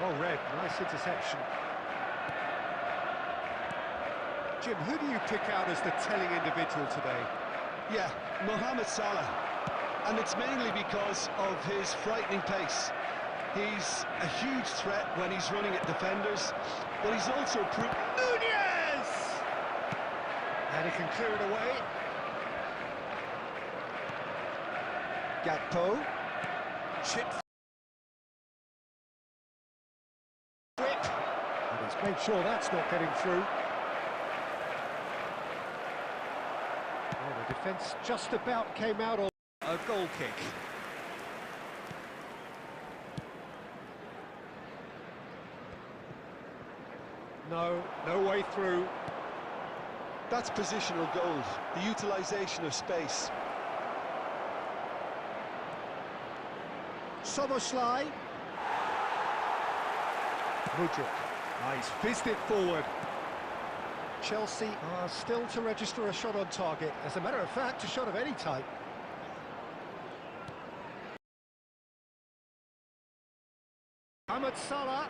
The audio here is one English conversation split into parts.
Well read, nice interception. Jim, who do you pick out as the telling individual today? Yeah, Mohamed Salah. And it's mainly because of his frightening pace. He's a huge threat when he's running at defenders, but he's also Nunez! And he can clear it away. Gakpo. Chip. And he's made sure that's not getting through. Well, the defence just about came out on a goal kick. No way through. That's positional goal, the utilisation of space. Soboslai. Mudryk. He's fizzed it forward. Chelsea are still to register a shot on target. As a matter of fact, a shot of any type. Mohamed Salah.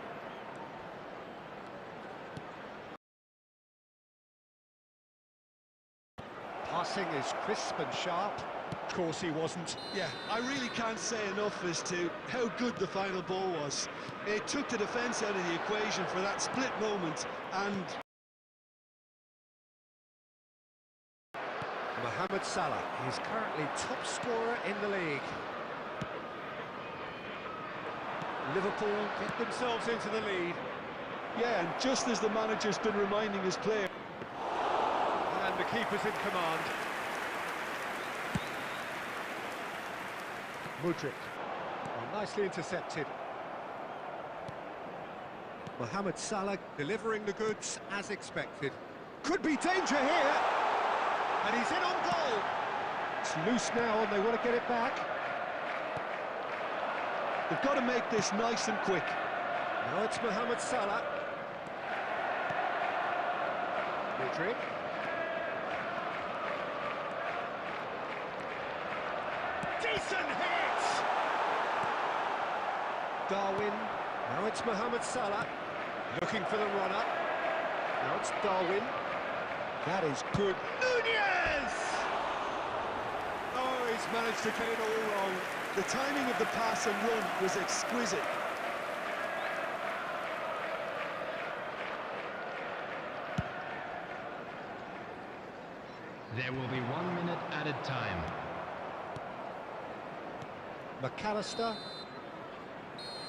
Passing is crisp and sharp. Of course he wasn't. Yeah, I really can't say enough as to how good the final ball was. It took the defence out of the equation for that split moment, and Mohamed Salah is currently top scorer in the league. Liverpool get themselves into the lead. yeah, and just as the manager's been reminding his players. And the keeper's in command. Mudryk. Well, nicely intercepted. Mohamed Salah delivering the goods as expected. Could be danger here. And he's in on goal. It's loose now and they want to get it back. They've got to make this nice and quick. Now it's Mohamed Salah. Mudryk. Decent hit! Darwin. Now it's Mohamed Salah. Looking for the run-up. Now it's Darwin. That is good. Nunez! Oh, he's managed to get it all wrong. The timing of the pass and run was exquisite. There will be 1 minute added time. McAllister.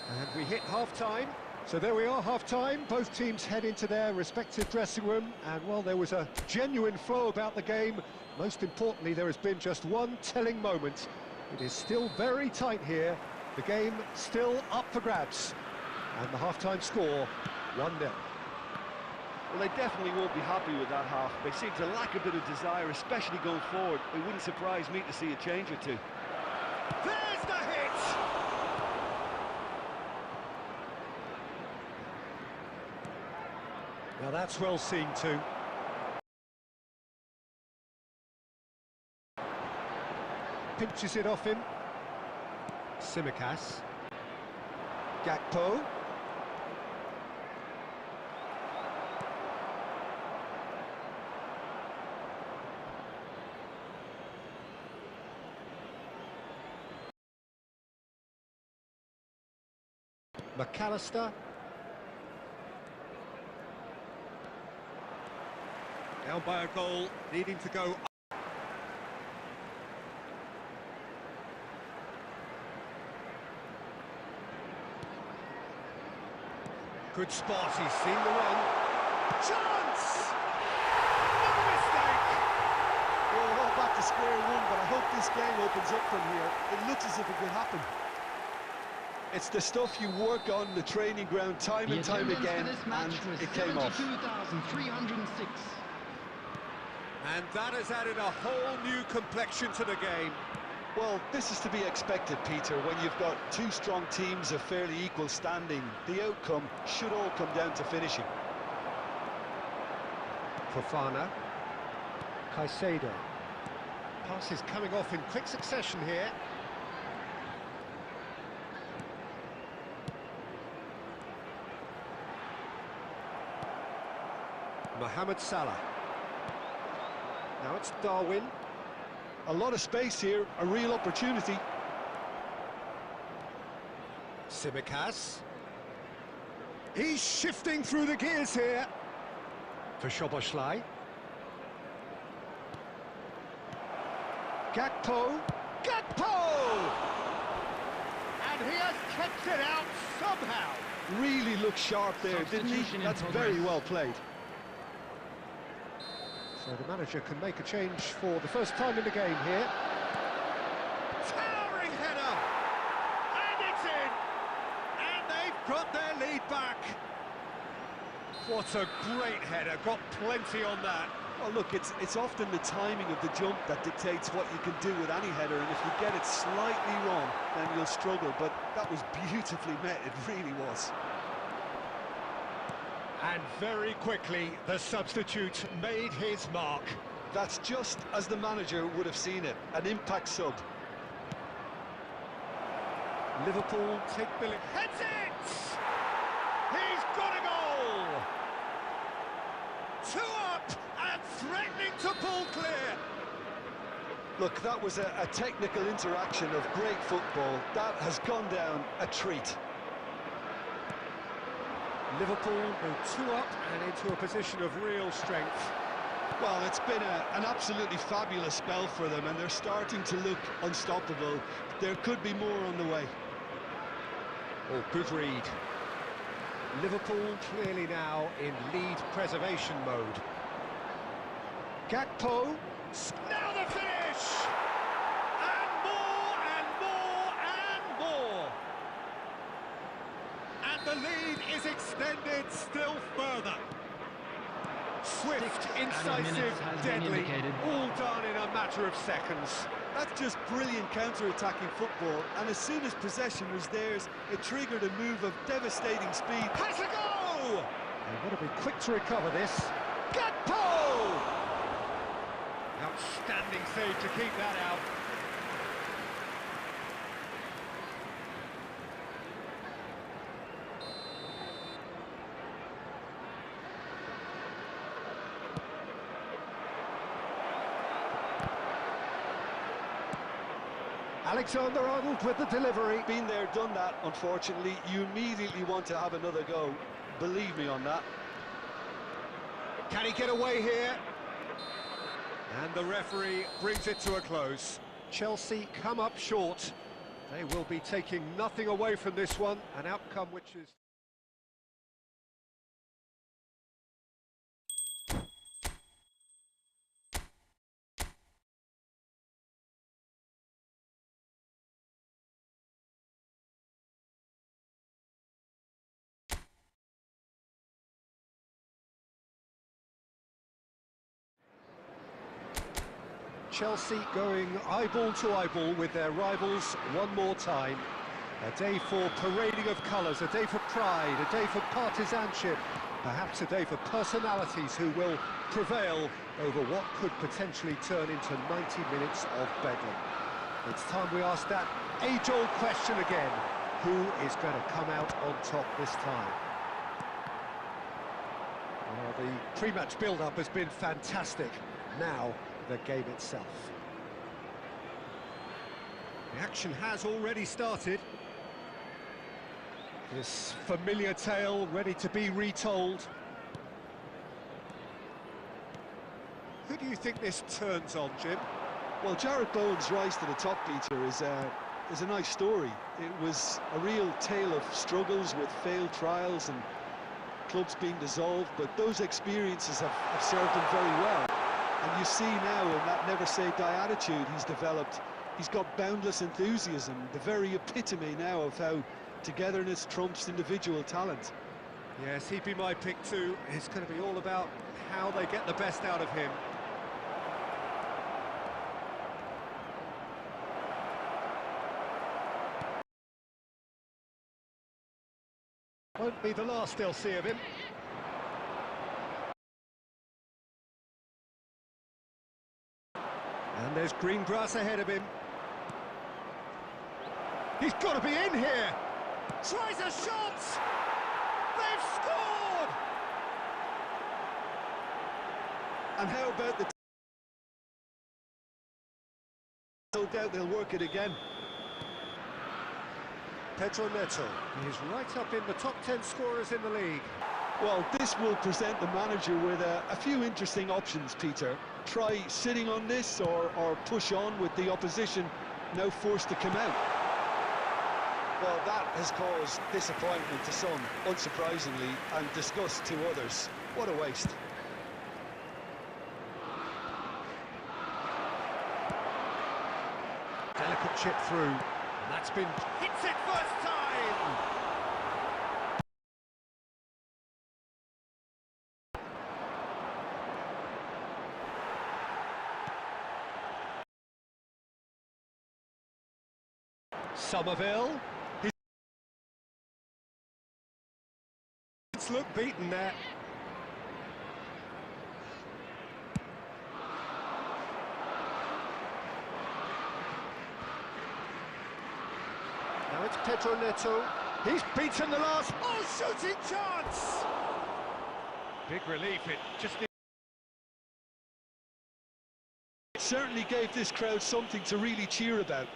And we hit half-time. So there we are, half-time. Both teams head into their respective dressing room. And, well, there was a genuine flow about the game. Most importantly, there has been just one telling moment. It is still very tight here. The game still up for grabs. And the half-time score, 1-0. Well, they definitely won't be happy with that half. They seem to lack a bit of desire, especially going forward. It wouldn't surprise me to see a change or two. There's the hit! Now that's well seen too. Pinches it off him. Tsimikas. Gakpo. McAllister. Down by a goal, needing to go up. Good spot, he's seen the run. Chance! No mistake! Well, we're all back to square one, but I hope this game opens up from here. It looks as if it could happen. It's the stuff you work on the training ground time and time again, and it came off. 72,306. And that has added a whole new complexion to the game. Well, this is to be expected, Peter. When you've got two strong teams of fairly equal standing, the outcome should all come down to finishing. Fofana. Caicedo. Passes coming off in quick succession here. Mohamed Salah. Now it's Darwin. A lot of space here, a real opportunity. Tsimikas. He's shifting through the gears here. For Szoboszlai. Gakpo. Gakpo! And he has kept it out somehow. Really looked sharp there, didn't he? That's very well played. So the manager can make a change for the first time in the game here. Towering header! And it's in! And they've got their lead back. What a great header, got plenty on that. Well, look, it's often the timing of the jump that dictates what you can do with any header, and if you get it slightly wrong, then you'll struggle, but that was beautifully met, it really was. And very quickly, the substitute made his mark. That's just as the manager would have seen it, an impact sub. Liverpool take the lead. Heads it! He's got a goal! 2 up and threatening to pull clear. Look, that was a technical interaction of great football. That has gone down a treat. Liverpool go 2 up and into a position of real strength. Well, it's been an absolutely fabulous spell for them, and they're starting to look unstoppable. There could be more on the way. Oh, good read. Liverpool clearly now in lead preservation mode. Gakpo. Now the finish! And more and more and more! And the lead is extended still further. Swift, incisive, deadly, all done in a matter of seconds. That's just brilliant counter-attacking football, and as soon as possession was theirs, it triggered a move of devastating speed. Has a go! They've got to be quick to recover this. Gakpo! Outstanding save to keep that out. Alexander-Arnold with the delivery. Been there, done that, unfortunately. You immediately want to have another go. Believe me on that. Can he get away here? And the referee brings it to a close. Chelsea come up short. They will be taking nothing away from this one, an outcome which is... Chelsea going eyeball to eyeball with their rivals one more time. A day for parading of colours, a day for pride, a day for partisanship, perhaps a day for personalities who will prevail over what could potentially turn into 90 minutes of bedlam. It's time we ask that age-old question again. Who is going to come out on top this time? Well, the pre-match build-up has been fantastic. Now, the game itself. The action has already started. This familiar tale ready to be retold. Who do you think this turns on, Jim? Well, Jarrett Bowen's rise to the top, Peter, is a nice story. It was a real tale of struggles with failed trials and clubs being dissolved, but those experiences have served him very well. And you see now in that never-say-die attitude he's developed, he's got boundless enthusiasm, the very epitome now of how togetherness trumps individual talent. Yes, he'd be my pick too. It's going to be all about how they get the best out of him. Won't be the last they'll see of him. And there's green grass ahead of him. He's got to be in here. Tries a shot. They've scored. And how about the... No doubt they'll work it again. Pedro Neto, he is right up in the top 10 scorers in the league. Well, this will present the manager with a few interesting options, Peter. Try sitting on this or push on with the opposition now forced to come out. Well, that has caused disappointment to some, unsurprisingly, and disgust to others. What a waste. Delicate chip through, and that's been... hits it first time! Somerville. He's looked beaten there. Now it's Pedro Neto. He's beaten the last... oh, shooting chance! Big relief, it just... It certainly gave this crowd something to really cheer about.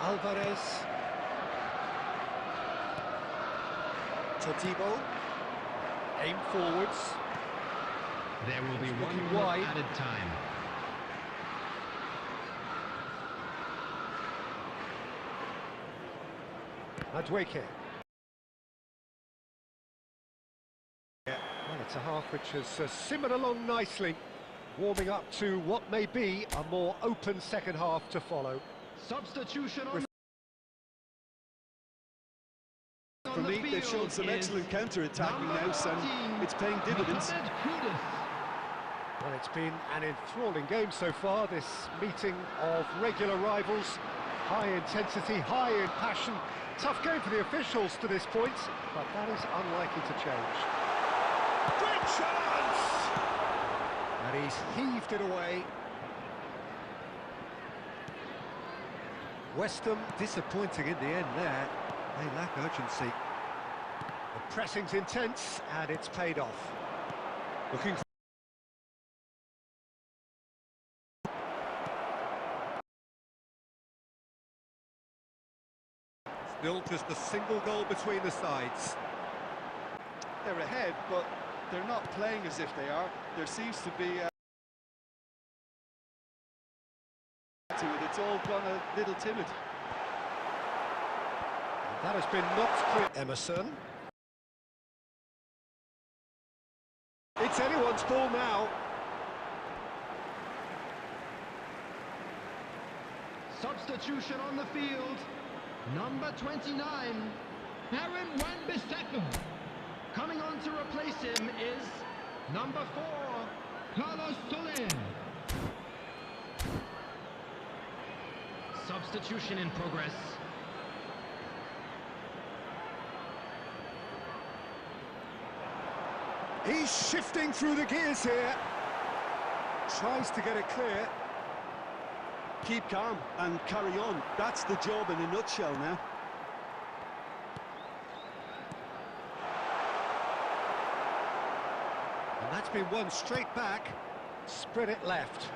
Alvarez. Todibo. Aim forwards. There will be one looking minute wide. added time. Madueke. Yeah, well, it's a half which has simmered along nicely, warming up to what may be a more open second half to follow. Substitution on For the me, they've field shown some is excellent counter-attacking number now, and 14, it's paying dividends. Well, it's been an enthralling game so far, this meeting of regular rivals. High intensity, high in passion. Tough game for the officials to this point, but that is unlikely to change. Great chance! And he's heaved it away. West Ham disappointing in the end there. They lack urgency. The pressing's intense, and it's paid off. Looking for... Still just a single goal between the sides. They're ahead, but they're not playing as if they are. There seems to be to it. It's all gone a little timid. That has been knocked clear. Emerson. It's anyone's ball now. Substitution on the field. Number 29, Aaron Wan-Bissaka. Coming on to replace him is number 4, Carlos Soler. Substitution in progress. He's shifting through the gears here. Tries to get it clear. Keep calm and carry on. That's the job in a nutshell now. And that's been won straight back. Spread it left.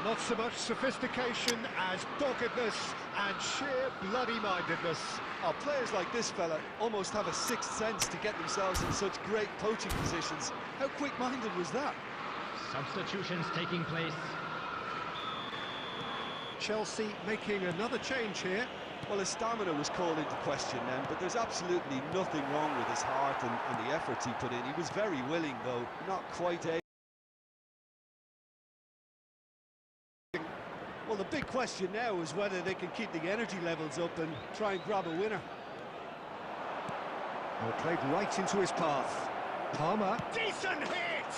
Not so much sophistication as doggedness and sheer bloody-mindedness. Oh, players like this fella almost have a sixth sense to get themselves in such great poaching positions. How quick-minded was that? Substitutions taking place. Chelsea making another change here. Well, his stamina was called into question then, but there's absolutely nothing wrong with his heart and the efforts he put in. He was very willing, though, not quite able. Well, the big question now is whether they can keep the energy levels up and try and grab a winner. Well, played right into his path. Palmer. Decent hit!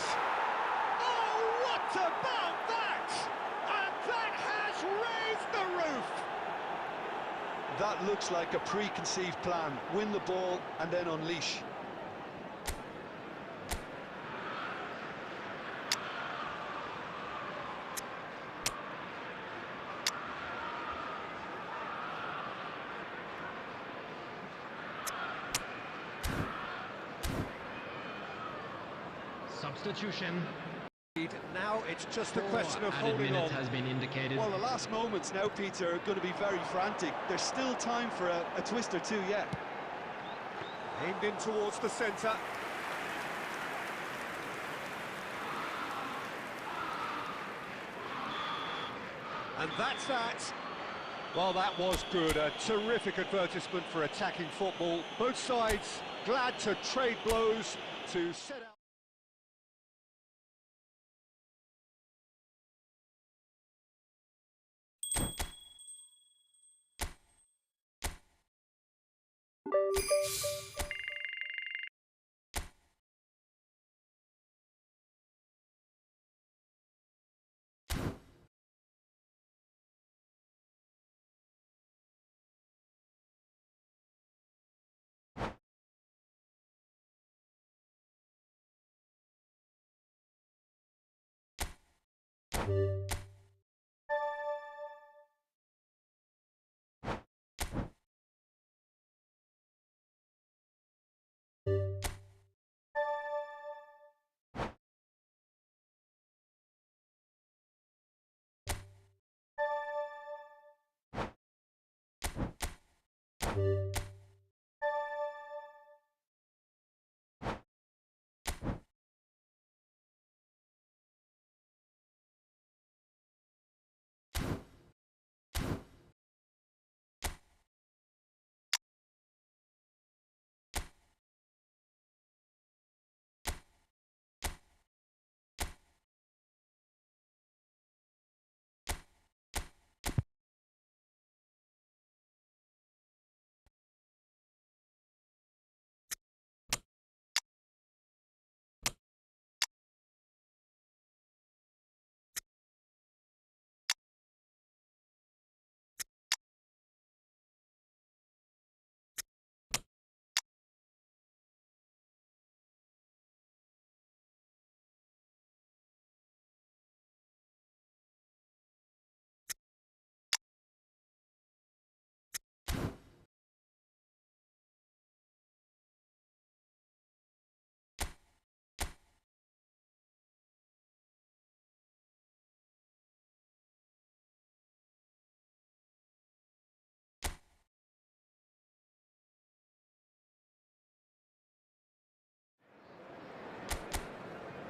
Oh, what about that? And that has raised the roof! That looks like a preconceived plan. Win the ball and then unleash. Substitution. Now it's just a question of Added holding on. minutes has been indicated. Well, the last moments now, Peter, are going to be very frantic. There's still time for a twist or two yet. Aimed in towards the centre. And that's that. Well, that was good. A terrific advertisement for attacking football. Both sides glad to trade blows to set out.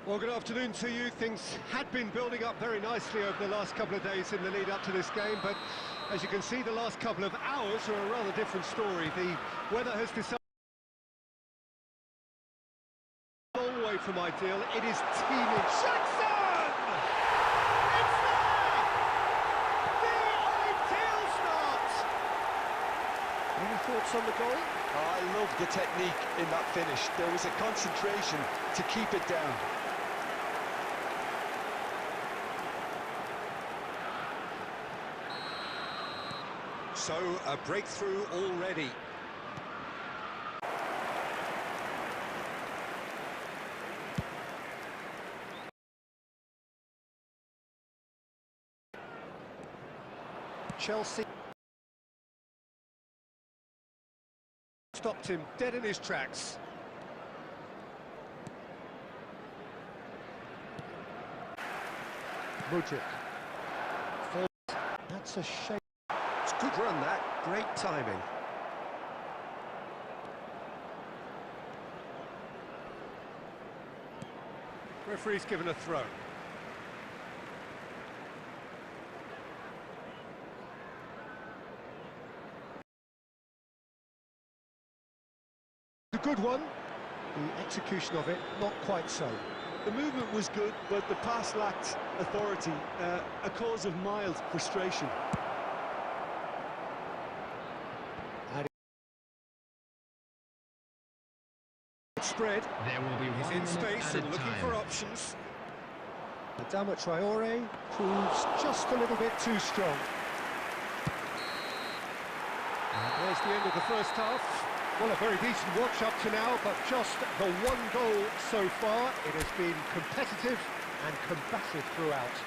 Well, good afternoon to you. Things had been building up very nicely over the last couple of days in the lead up to this game, but as you can see, the last couple of hours are a rather different story. The weather has decided a long way from ideal. It is teeming. Jackson! It's there! The ideal start! Any thoughts on the goal? I love the technique in that finish. There was a concentration to keep it down. So, a breakthrough already. Chelsea stopped him dead in his tracks. Mudryk. That's a shame. It's a good run, that. Great timing. Referee's given a throw. A good one. The execution of it, not quite so. The movement was good, but the pass lacked authority, a cause of mild frustration. Spread. There will be He's in space and looking for options. Adama Traore proves just a little bit too strong. And there's the end of the first half. Well, a very decent watch up to now, but just the one goal so far. It has been competitive and combative throughout.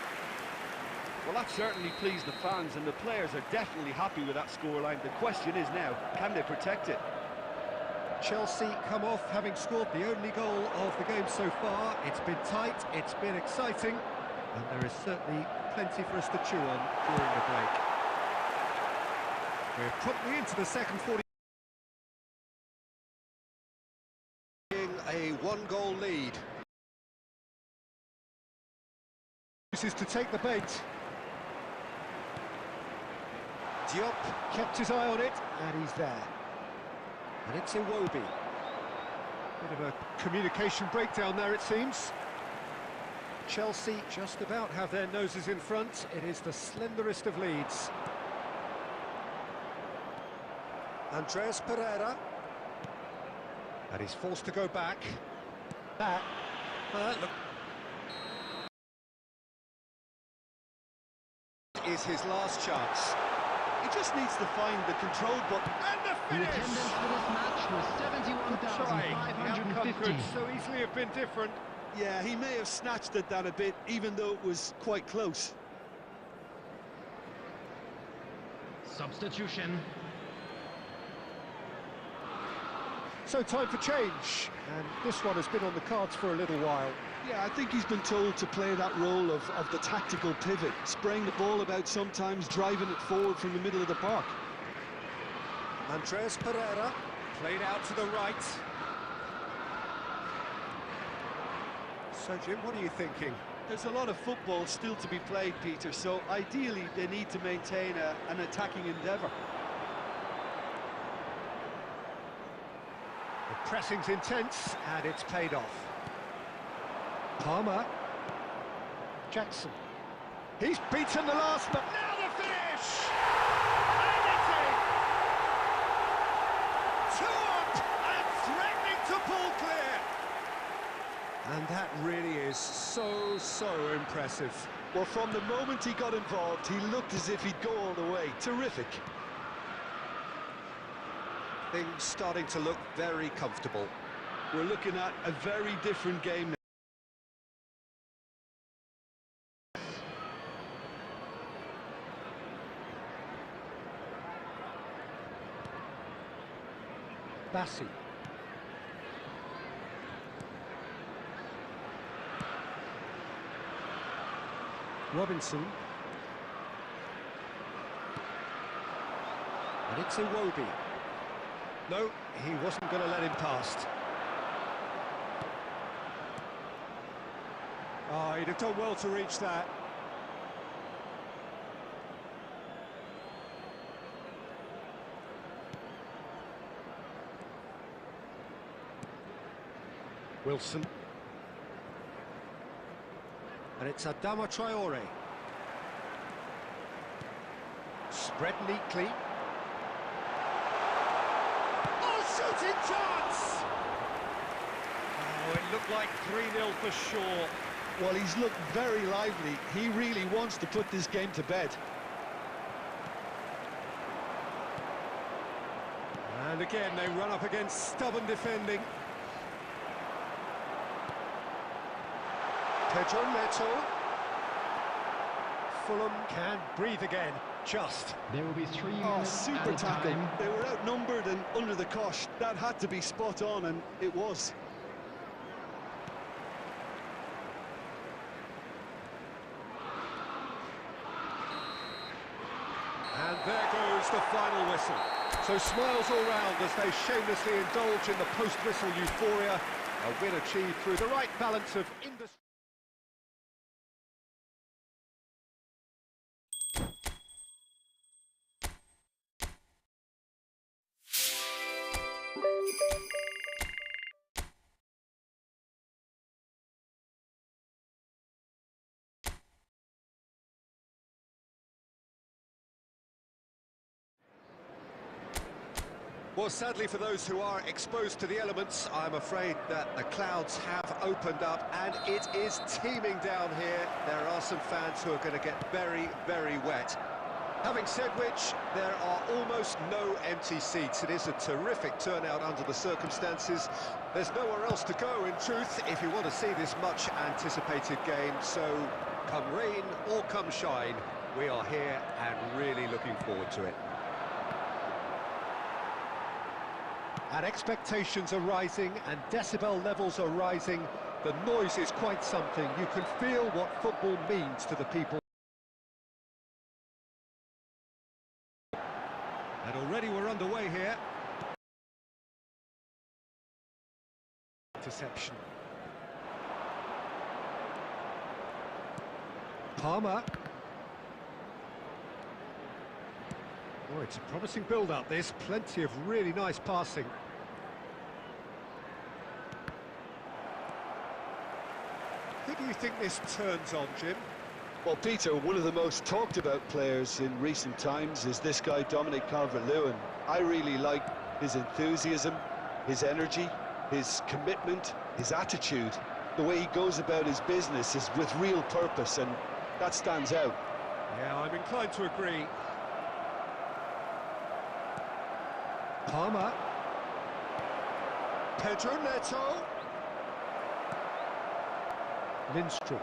Well, that certainly pleased the fans, and the players are definitely happy with that scoreline. The question is now, can they protect it? Chelsea come off having scored the only goal of the game so far. It's been tight, it's been exciting, and there is certainly plenty for us to chew on during the break. We're promptly into the second 40. A one-goal lead. This is to take the bait. Diop kept his eye on it, and he's there. And it's Iwobi. Bit of a communication breakdown there, it seems. Chelsea just about have their noses in front. It is the slenderest of leads. Andreas Pereira. And he's forced to go back. Look. Is his last chance. He just needs to find the control button and the The finish! attendance for this match was The outcome could 71,550. so easily have been different. Yeah, he may have snatched it down a bit, even though it was quite close. Substitution. So time for change, and this one has been on the cards for a little while. Yeah, I think he's been told to play that role of the tactical pivot, spraying the ball about sometimes, driving it forward from the middle of the park. Andreas Pereira, played out to the right. So Jim, what are you thinking? There's a lot of football still to be played, Peter, so ideally they need to maintain an attacking endeavour. The pressing's intense, and it's paid off. Palmer. Jackson. He's beaten the last man. Now the finish! And it's in! 2 up and threatening to pull clear! And that really is so impressive. Well, from the moment he got involved, he looked as if he'd go all the way. Terrific. Things starting to look very comfortable. We're looking at a very different game now. Bassi. Robinson. And it's Iwobi. No, he wasn't going to let him past. Oh, he'd have done well to reach that. Wilson. And it's Adama Traore. Spread neatly. Oh, shooting chance! Oh, it looked like 3-0 for sure. Well, he's looked very lively. He really wants to put this game to bed. And again, they run up against stubborn defending. Pedro Neto. Fulham can breathe again, just. There will be 3 Oh, minutes super added tackle. time. They were outnumbered and under the cosh. That had to be spot on, and it was. And there goes the final whistle. So smiles all round as they shamelessly indulge in the post-whistle euphoria. A win achieved through the right balance of industry. Well, sadly for those who are exposed to the elements, I'm afraid that the clouds have opened up and it is teeming down here. There are some fans who are going to get very, very wet. Having said which, there are almost no empty seats. It is a terrific turnout under the circumstances. There's nowhere else to go, in truth, if you want to see this much-anticipated game. So, come rain or come shine, we are here and really looking forward to it. And expectations are rising and decibel levels are rising. The noise is quite something. You can feel what football means to the people. And already we're underway here. Interception. Palmer. Oh, it's a promising build-up, this. Plenty of really nice passing. Who do you think this turns on, Jim? Well, Peter, one of the most talked about players in recent times is this guy, Dominic Calvert-Lewin. I really like his enthusiasm, his energy, his commitment, his attitude. The way he goes about his business is with real purpose, and that stands out. Yeah, I'm inclined to agree. Palmer. Pedro Neto. Lindstrom.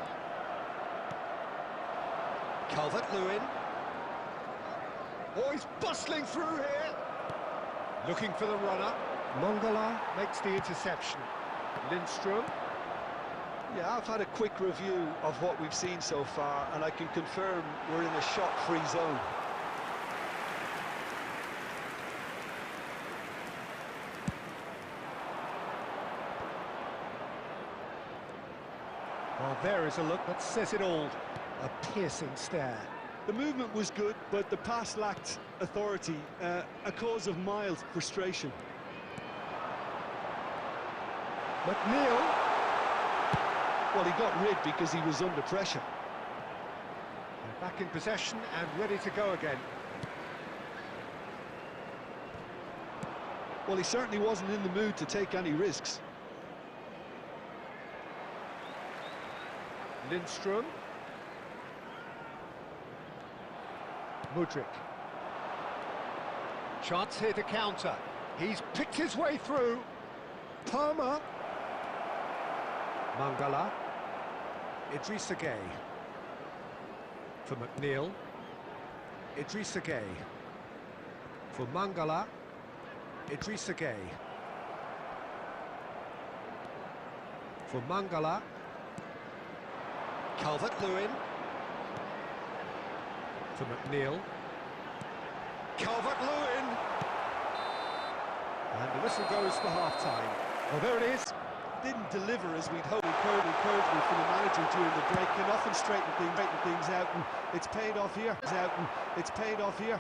Calvert-Lewin. Oh, he's bustling through here. Looking for the runner. Mangala makes the interception. Lindstrom. Yeah, I've had a quick review of what we've seen so far, and I can confirm we're in a shot-free zone. Well, there is a look that says it all. A piercing stare. The movement was good, but the pass lacked authority, a cause of mild frustration. McNeil. Well, he got rid because he was under pressure. They're back in possession and ready to go again. Well, he certainly wasn't in the mood to take any risks. Lindstrom. Mudryk. Chance here to counter. He's picked his way through. Palmer. Mangala. Idrissa Gueye. For McNeil. Idrissa Gueye. For Mangala. Idrissa Gueye. For Mangala. Calvert-Lewin. For McNeil. Calvert-Lewin. And the whistle goes for half-time. Well, there it is. Didn't deliver as we'd hoped. Encouragement from the manager during the break. Can often straighten things out, and it's paid off here. It's paid off here.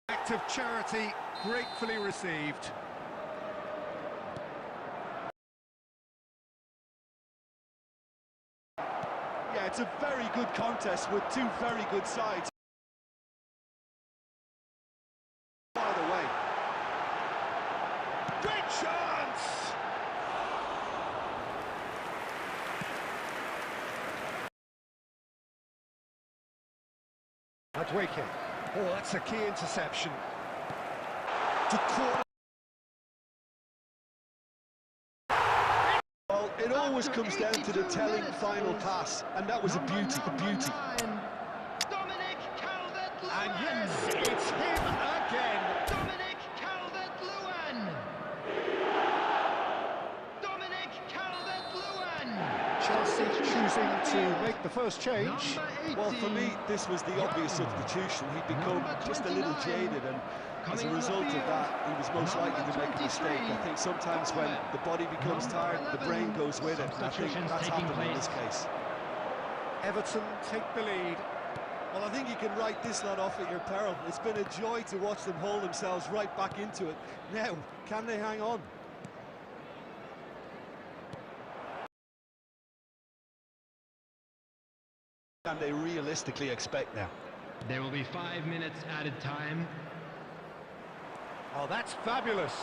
Act of charity gratefully received. Yeah, it's a very good contest with two very good sides. By the way. Great chance! Madueke. Oh, that's a key interception. To corner. Well, it always comes down to the telling final pass, and that was a beauty. And yes, it's him again. Dominic Calvert-Lewin. Dominic Calvert-Lewin. Chelsea choosing to make the first change. Well, for me, this was the obvious substitution. He'd become just a little jaded, and as a result of that, he was most likely to make a mistake. I think sometimes when the body becomes tired, the brain goes with it, and I think that's happened in this case. Everton take the lead. Well, I think you can write this lot off at your peril. It's been a joy to watch them haul themselves right back into it. Now, can they hang on? Can they realistically expect now? There will be 5 minutes added time. Oh, that's fabulous.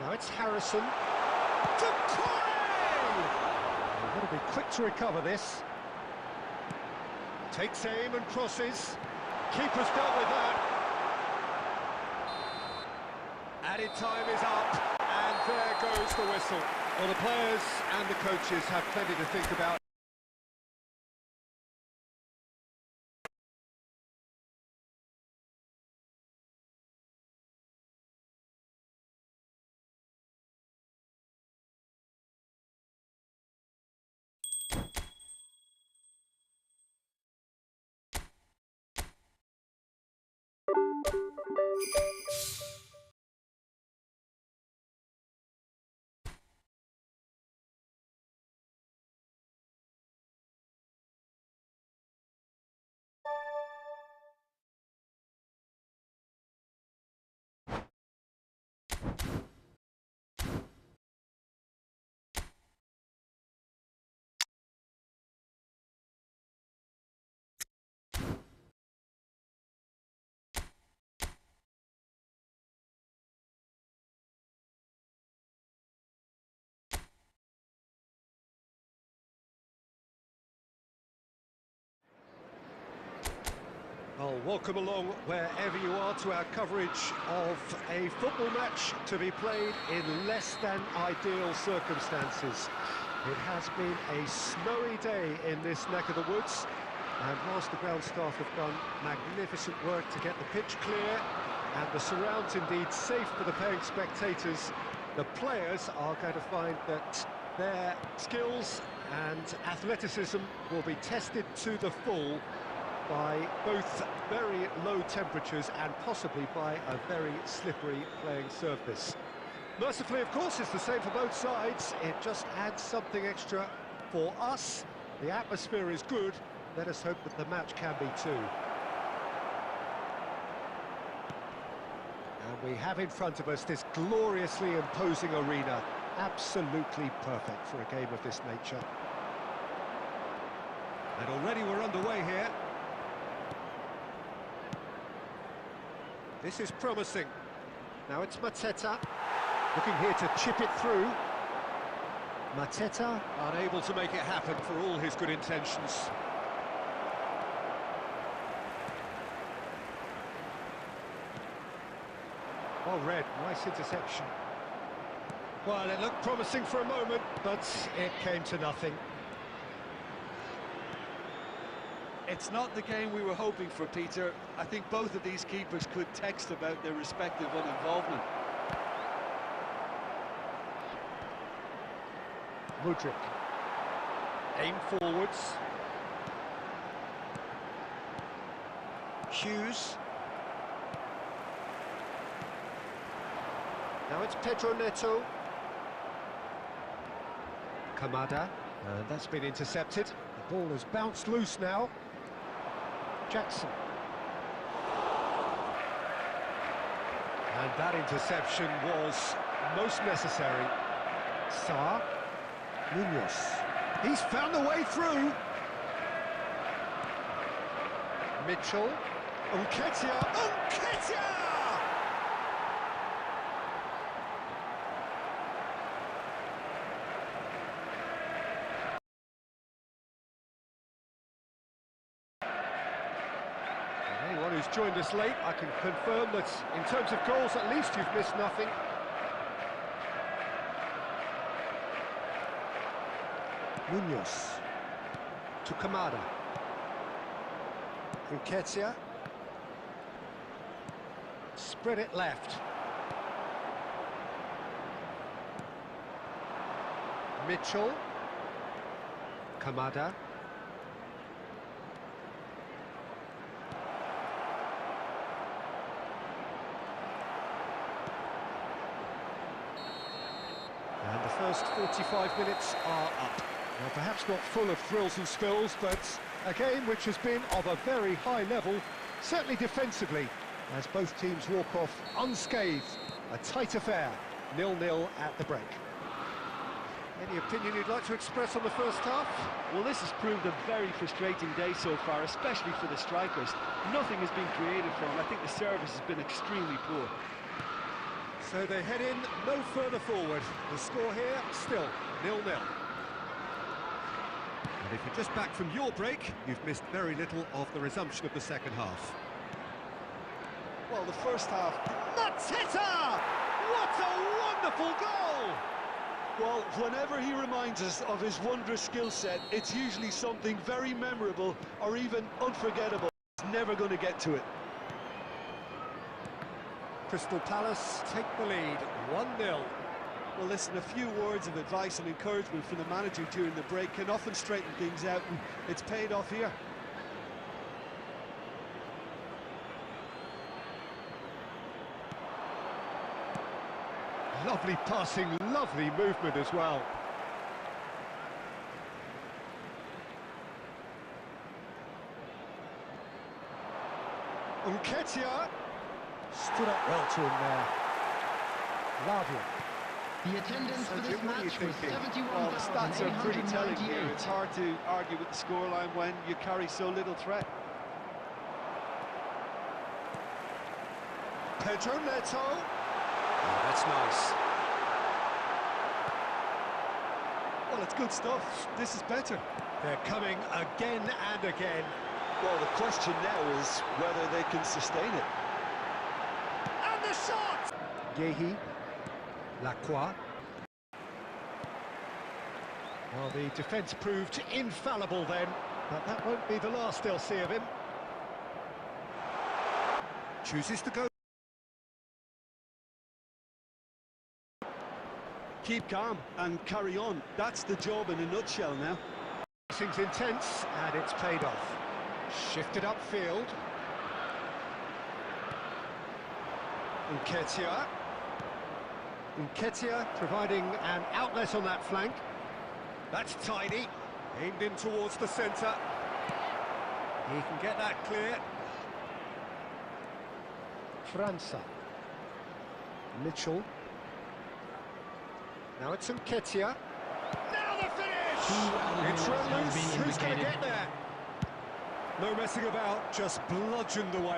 Now it's Harrison. To Corey! They've got to be quick to recover this. Takes aim and crosses. Keeper's dealt with that. Added time is up, and there goes the whistle. Well, the players and the coaches have plenty to think about. Well, welcome along wherever you are to our coverage of a football match to be played in less than ideal circumstances. It has been a snowy day in this neck of the woods, and whilst the ground staff have done magnificent work to get the pitch clear and the surrounds indeed safe for the paying spectators, the players are going to find that their skills and athleticism will be tested to the full by both very low temperatures and possibly by a very slippery playing surface. Mercifully, of course, it's the same for both sides. It just adds something extra for us. The atmosphere is good. Let us hope that the match can be too. And we have in front of us this gloriously imposing arena. Absolutely perfect for a game of this nature. And already we're underway here. This is promising. Now it's Mateta, looking here to chip it through. Mateta unable to make it happen for all his good intentions. Well read, nice interception. Well, it looked promising for a moment, but it came to nothing. It's not the game we were hoping for, Peter. I think both of these keepers could text about their respective uninvolvement. Mudryk. Aim forwards. Hughes. Now it's Pedro Neto. Kamada. And that's been intercepted. The ball has bounced loose now. Jackson. And that interception was most necessary. Sarr. Munoz. He's found a way through. Mitchell. Nketiah. Nketiah! Who's joined us late, I can confirm that in terms of goals, at least you've missed nothing. Munoz to Kamada. Nketiah. Spread it left. Mitchell. Kamada. And the first 45 minutes are up. Now, perhaps not full of thrills and spills, but a game which has been of a very high level, certainly defensively, as both teams walk off unscathed. A tight affair, 0-0 at the break. Any opinion you'd like to express on the first half? Well, this has proved a very frustrating day so far, especially for the strikers. Nothing has been created for them. I think the service has been extremely poor. So they head in no further forward. The score here, still 0-0. And if you're just back from your break, you've missed very little of the resumption of the second half. Well, the first half... Mateta! What a wonderful goal! Well, whenever he reminds us of his wondrous skill set, it's usually something very memorable or even unforgettable. He's never going to get to it. Crystal Palace take the lead, 1-0. Well, listen, a few words of advice and encouragement from the manager during the break can often straighten things out, and it's paid off here. Lovely passing, lovely movement as well. Nketiah stood up well to him there. Lavia. The attendance for this match was Well, the stats are pretty telling here. 71,898. It's hard to argue with the scoreline when you carry so little threat. Pedro Neto. Oh, that's nice. Well, it's good stuff. This is better. They're coming again and again. Well, the question now is whether they can sustain it. And the shot! Yehi. Lacroix. Well, the defence proved infallible then, but that won't be the last they'll see of him. Chooses to go. Keep calm and carry on. That's the job in a nutshell now. Things intense, and it's paid off. Shifted upfield. Nketiah providing an outlet on that flank. That's tidy. Aimed in towards the centre. He can get that clear. França. Mitchell. Now it's Nketiah. Now the finish! It's run loose. Who's going to get there? No messing about, just bludgeoned away.